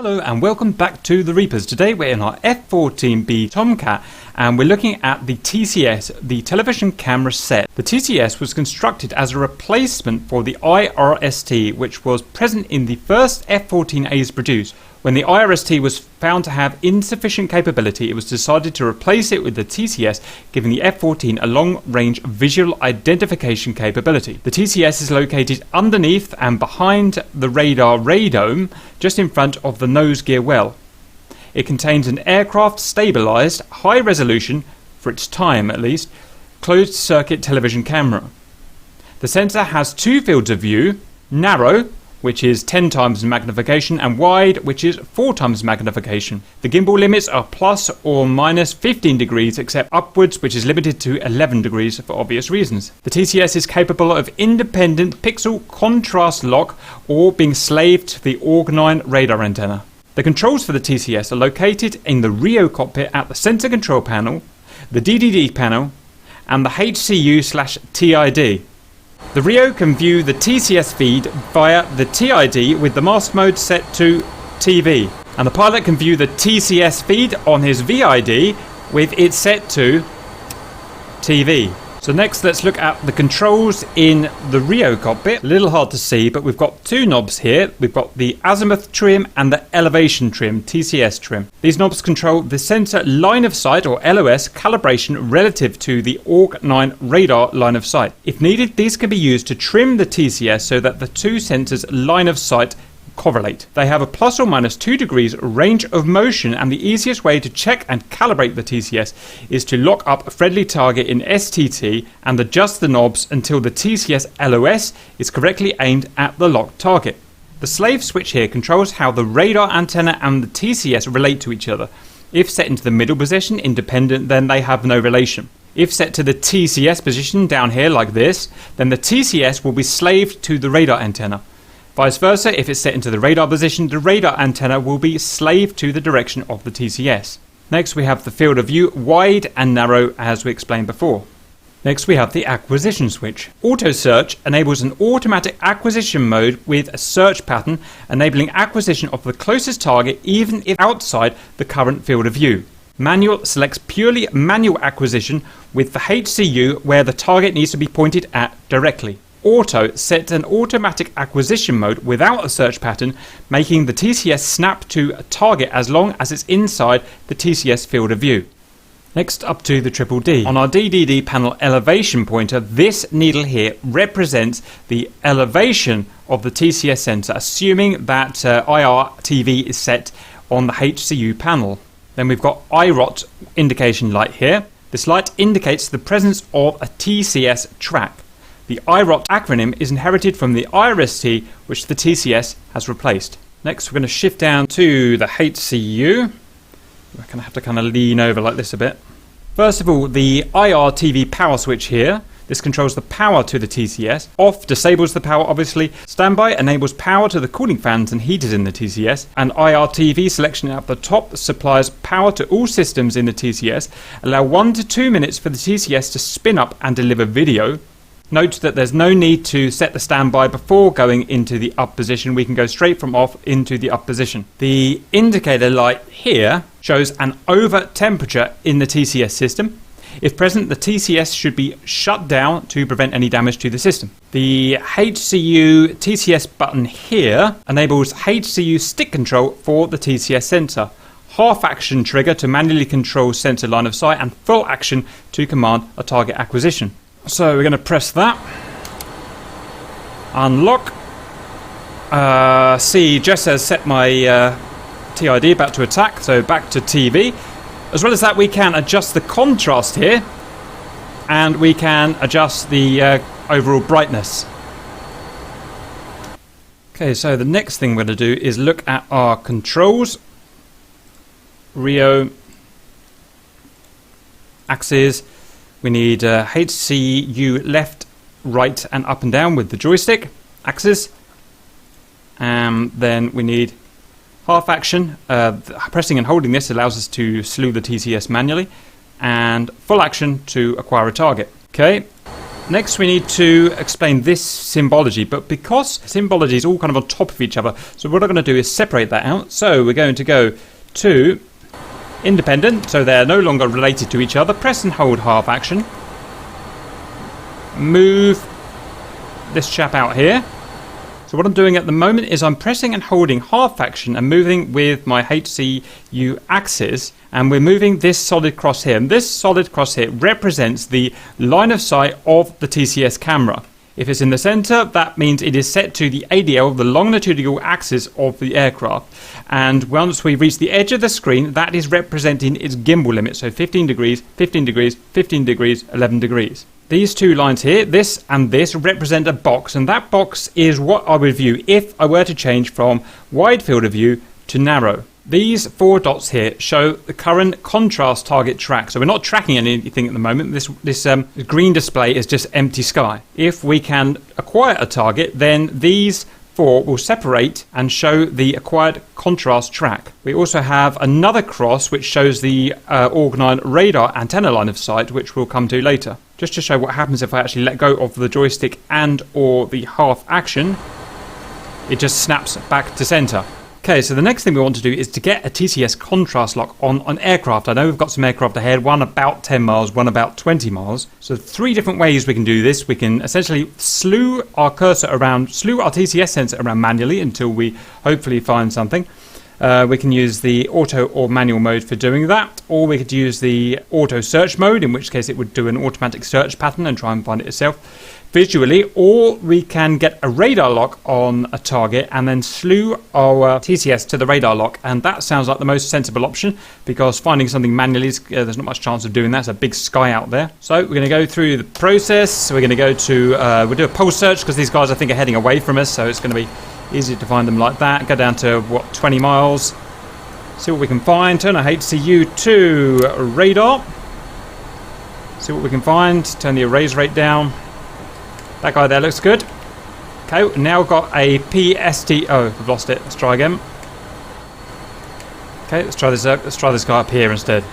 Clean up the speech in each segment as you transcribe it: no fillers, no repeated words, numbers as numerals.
Hello and welcome back to the Reapers. Today we're in our F-14B Tomcat and we're looking at the TCS, the television camera set. The TCS was constructed as a replacement for the IRST, which was present in the first F-14As produced. When the IRST was found to have insufficient capability, it was decided to replace it with the TCS, giving the F-14 a long-range visual identification capability. The TCS is located underneath and behind the radar radome, just in front of the nose gear well. It contains an aircraft stabilized, high resolution, for its time at least, closed circuit television camera. The sensor has two fields of view, narrow, which is 10 times magnification, and wide, which is 4 times magnification. The gimbal limits are plus or minus 15 degrees, except upwards, which is limited to 11 degrees for obvious reasons. The TCS is capable of independent pixel contrast lock or being slaved to the AirtoGround radar antenna. The controls for the TCS are located in the RIO cockpit at the sensor control panel, the DDD panel, and the HCU/TID. The RIO can view the TCS feed via the TID with the mask mode set to TV, and the pilot can view the TCS feed on his VID with it set to TV. So next let's look at the controls in the RIO cockpit. A little hard to see, but we've got two knobs here. We've got the azimuth trim and the elevation trim, TCS trim. These knobs control the sensor line of sight or LOS calibration relative to the AirtoGround radar line of sight. If needed, these can be used to trim the TCS so that the two sensors line of sight correlate. They have a plus or minus 2 degrees range of motion, and the easiest way to check and calibrate the TCS is to lock up a friendly target in STT and adjust the knobs until the TCS LOS is correctly aimed at the locked target. The slave switch here controls how the radar antenna and the TCS relate to each other. If set into the middle position independent, then they have no relation. If set to the TCS position down here like this, then the TCS will be slaved to the radar antenna. Vice versa, if it's set into the radar position, the radar antenna will be slaved to the direction of the TCS. Next we have the field of view, wide and narrow, as we explained before. Next we have the acquisition switch. Auto search enables an automatic acquisition mode with a search pattern, enabling acquisition of the closest target even if outside the current field of view. Manual selects purely manual acquisition with the HCU where the target needs to be pointed at directly. Auto sets an automatic acquisition mode without a search pattern, making the TCS snap to a target as long as it's inside the TCS field of view. Next up to the Triple D. On our DDD panel elevation pointer, this needle here represents the elevation of the TCS sensor, assuming that IRTV is set on the HCU panel. Then we've got IROT indication light here. This light indicates the presence of a TCS track. The IROT acronym is inherited from the IRST, which the TCS has replaced. Next we're going to shift down to the HCU. We're going to have to kind of lean over like this a bit. First of all, the IRTV power switch here. This controls the power to the TCS. Off disables the power obviously. Standby enables power to the cooling fans and heaters in the TCS. And IRTV selection at the top supplies power to all systems in the TCS. Allow 1 to 2 minutes for the TCS to spin up and deliver video. Note that there's no need to set the standby before going into the up position. We can go straight from off into the up position. The indicator light here shows an over temperature in the TCS system. If present, the TCS should be shut down to prevent any damage to the system. The HCU TCS button here enables HCU stick control for the TCS sensor, half action trigger to manually control sensor line of sight, and full action to command a target acquisition. So we're going to press that, unlock, see Jess has set my TID back to attack, so back to TV. As well as that, we can adjust the contrast here and we can adjust the overall brightness. Okay, so the next thing we're going to do is look at our controls. RIO, axes. We need HCU left, right and up and down with the joystick axis. Then we need half action. Pressing and holding this allows us to slew the TCS manually. And full action to acquire a target. Okay, Next we need to explain this symbology, but because symbology is all kind of on top of each other, so what I'm going to do is separate that out. So we're going to go to independent, so they're no longer related to each other. Press and hold half action. Move this chap out here. So what I'm doing at the moment is I'm pressing and holding half action and moving with my HCU axis, and we're moving this solid cross here. And this solid cross here represents the line of sight of the TCS camera. If it's in the center, that means it is set to the ADL, the longitudinal axis of the aircraft. And once we reach the edge of the screen, that is representing its gimbal limit. So 15 degrees, 15 degrees, 15 degrees, 11 degrees. These two lines here, this and this, represent a box, and that box is what I would view if I were to change from wide field of view to narrow. These 4 dots here show the current contrast target track. So we're not tracking anything at the moment. This green display is just empty sky. If we can acquire a target, then these 4 will separate and show the acquired contrast track. We also have another cross which shows the Org-9 radar antenna line of sight, which we'll come to later. Just to show what happens if I actually let go of the joystick and or the half action, it just snaps back to center. Okay, so the next thing we want to do is to get a TCS contrast lock on an aircraft. I know we've got some aircraft ahead, one about 10 miles, one about 20 miles. So 3 different ways we can do this. We can essentially slew our TCS sensor around manually until we hopefully find something. We can use the auto or manual mode for doing that, or we could use the auto search mode, in which case it would do an automatic search pattern and try and find it itself visually, or we can get a radar lock on a target and then slew our TCS to the radar lock, and that sounds like the most sensible option because finding something manually, there's not much chance of doing that. It's a big sky out there. So we're going to go through the process. We're going to go to, we'll do a pulse search because these guys I think are heading away from us, so it's going to be easy to find them like that. Go down to, 20 miles. See what we can find. Turn our HCU to radar. See what we can find. Turn the erase rate down. That guy there looks good. Okay, now got a PST. Oh, I've lost it. Let's try again. Okay, let's try this guy up here instead.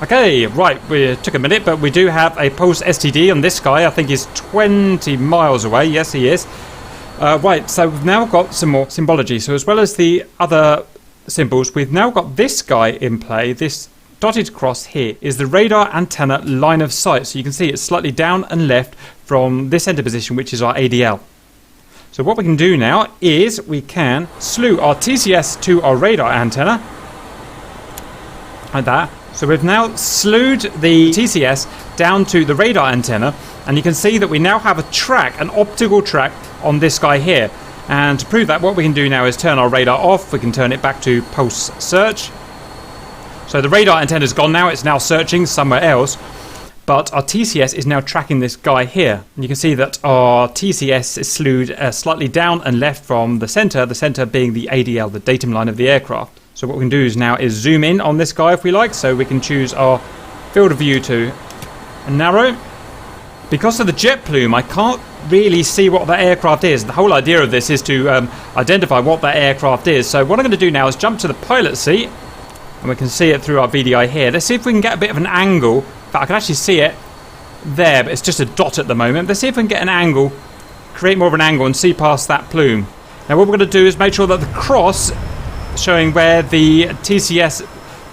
Okay, right. We took a minute, but we do have a pulse STD on this guy. I think he's 20 miles away. Yes, he is. Right, so we've now got some more symbology. So as well as the other symbols, we've now got this guy in play. This dotted cross here is the radar antenna line of sight. So you can see it's slightly down and left from this center position, which is our ADL. So what we can do now is we can slew our TCS to our radar antenna. Like that. So we've now slewed the TCS down to the radar antenna, and you can see that we now have a track, an optical track on this guy here. And to prove that, what we can do now is turn our radar off. We can turn it back to pulse search. So the radar antenna is gone now. It's now searching somewhere else. But our TCS is now tracking this guy here. And you can see that our TCS is slewed slightly down and left from the center being the ADL, the datum line of the aircraft. So what we can do is now is zoom in on this guy if we like. So we can choose our field of view to narrow. Because of the jet plume, I can't really see what that aircraft is. The whole idea of this is to identify what that aircraft is. So what I'm going to do now is jump to the pilot seat, and we can see it through our VDI here. Let's see if we can get a bit of an angle. In fact, I can actually see it there, but it's just a dot at the moment. Let's see if we can get an angle, create more of an angle, and see past that plume. Now what we're going to do is make sure that the cross showing where the TCS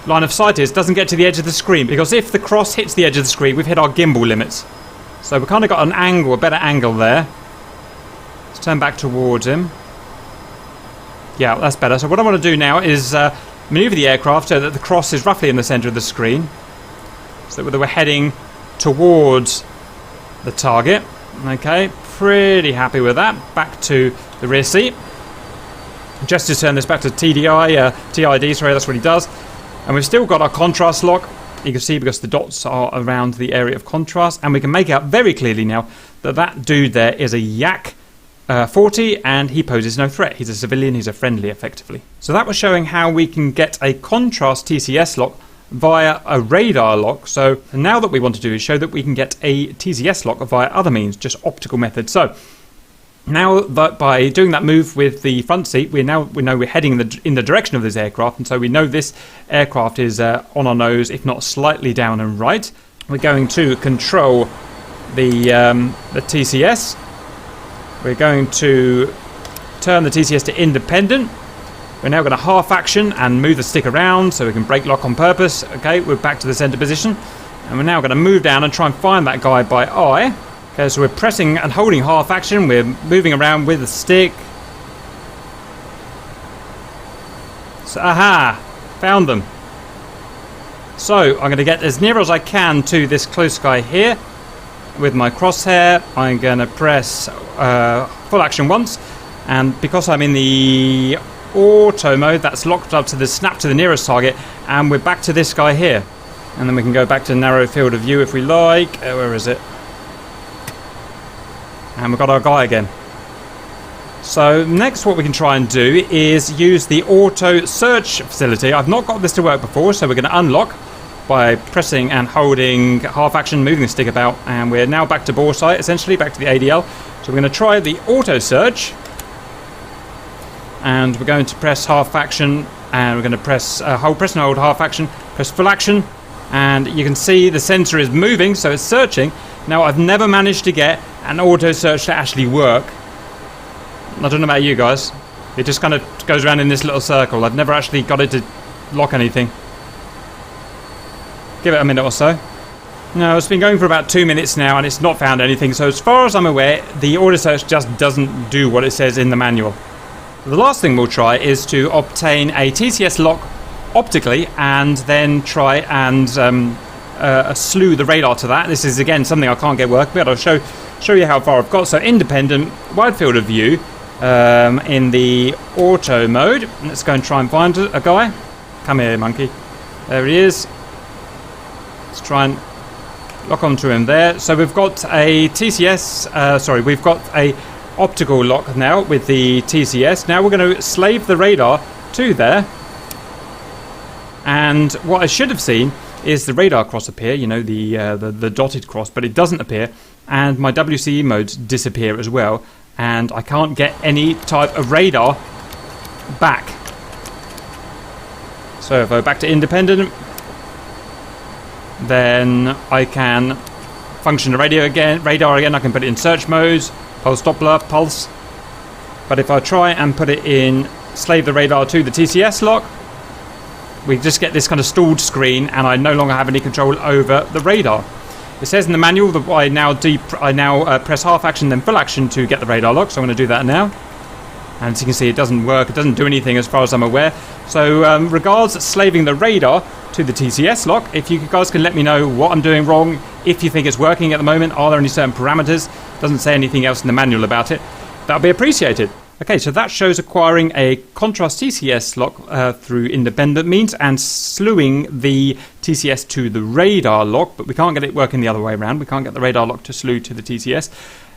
line of sight is doesn't get to the edge of the screen, because if the cross hits the edge of the screen, we've hit our gimbal limits. So we've kind of got an angle, a better angle there. Let's turn back towards him. Yeah, that's better. So what I want to do now is maneuver the aircraft so that the cross is roughly in the center of the screen, so that we're heading towards the target. Okay, pretty happy with that. Back to the rear seat. Just to turn this back to TID, sorry, that's what he does. And we've still got our contrast lock. You can see because the dots are around the area of contrast, and we can make out very clearly now that that dude there is a Yak 40, and he poses no threat. He's a civilian, he's a friendly effectively. So that was showing how we can get a contrast TCS lock via a radar lock. So now that we want to do is show that we can get a TCS lock via other means, just optical methods. So now that by doing that move with the front seat, we know we're heading in the direction of this aircraft, and so we know this aircraft is on our nose, if not slightly down and right. We're going to control the TCS. We're going to turn the TCS to independent. We're now going to half action and move the stick around so we can break lock on purpose. Okay, we're back to the center position. And we're now going to move down and try and find that guy by eye. Okay, so we're pressing and holding half action. We're moving around with the stick. So, aha! Found them. So, I'm going to get as near as I can to this close guy here. With my crosshair, I'm going to press full action once. And because I'm in the auto mode, that's locked up to the snap to the nearest target. And we're back to this guy here. And then we can go back to narrow field of view if we like. Where is it? And we've got our guy again. So next what we can try and do is use the auto search facility. I've not got this to work before, so we're going to unlock by pressing and holding half action, moving the stick about, and we're now back to bore sight, essentially back to the ADL. So we're going to try the auto search, and we're going to press half action, and we're going to press and hold half action, press full action, and you can see the sensor is moving, so it's searching. Now I've never managed to get an auto search to actually work. I don't know about you guys. It just kind of goes around in this little circle. I've never actually got it to lock anything. Give it a minute or so. No, it's been going for about 2 minutes now and it's not found anything. So as far as I'm aware, the auto search just doesn't do what it says in the manual. The last thing we'll try is to obtain a TCS lock optically and then try and slew the radar to that. This is again something I can't get working, but I'll show you how far I've got. So independent, wide field of view, in the auto mode. Let's go and try and find a guy. Come here, monkey. There he is. Let's try and lock onto him there. So we've got a TCS, we've got a optical lock now with the TCS. Now we're going to slave the radar to there. And what I should have seen is the radar cross appear, you know, the dotted cross, but it doesn't appear. And my WCE modes disappear as well. And I can't get any type of radar back. So if I go back to independent, then I can function the radar again. I can put it in search modes, pulse Doppler, pulse. But if I try and put it in slave the radar to the TCS lock, we just get this kind of stalled screen and I no longer have any control over the radar. It says in the manual that I now press half action then full action to get the radar lock, so I'm going to do that now. And as you can see, it doesn't work, it doesn't do anything as far as I'm aware. So regards slaving the radar to the TCS lock. If you guys can let me know what I'm doing wrong, if you think it's working at the moment, are there any certain parameters? Doesn't say anything else in the manual about it. That would be appreciated. Okay, so that shows acquiring a contrast TCS lock through independent means and slewing the TCS to the radar lock, but we can't get it working the other way around. We can't get the radar lock to slew to the TCS.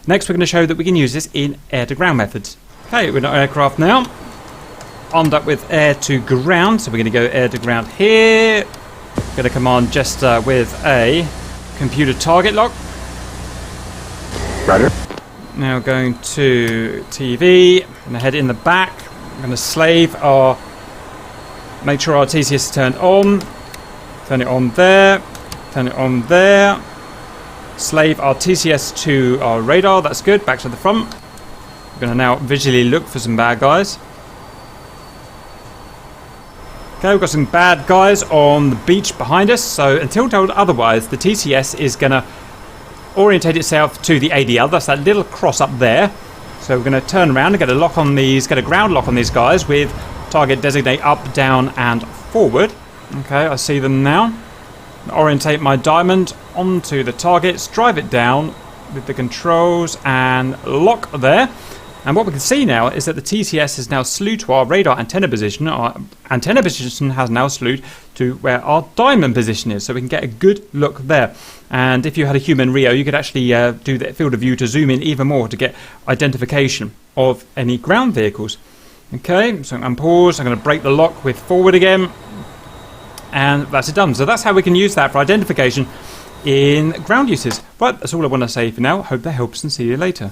Next, we're going to show that we can use this in air-to-ground methods. Okay, we're in our aircraft now. Armed up with air-to-ground, so we're going to go air-to-ground here. We're going to command Jester with a computer target lock. Roger. Now going to TV, I'm going to head in the back, I'm going to slave our, make sure our TCS is turned on, turn it on there, turn it on there, slave our TCS to our radar, that's good, back to the front. We're going to now visually look for some bad guys. Okay, we've got some bad guys on the beach behind us, so until told otherwise, the TCS is going to orientate itself to the ADL. That's that little cross up there. So we're going to turn around and get a lock on these, get a ground lock on these guys with target designate up, down and forward. Okay, I see them now. Orientate my diamond onto the targets, drive it down with the controls and lock there. And what we can see now is that the TCS is now slewed to our radar antenna position. Our antenna position has now slewed to where our diamond position is, so we can get a good look there. And if you had a human Rio, you could actually do the field of view to zoom in even more to get identification of any ground vehicles. Okay, so I'm paused. I'm going to break the lock with forward again, and that's it done. So that's how we can use that for identification in ground uses. Right, that's all I want to say for now. Hope that helps and see you later.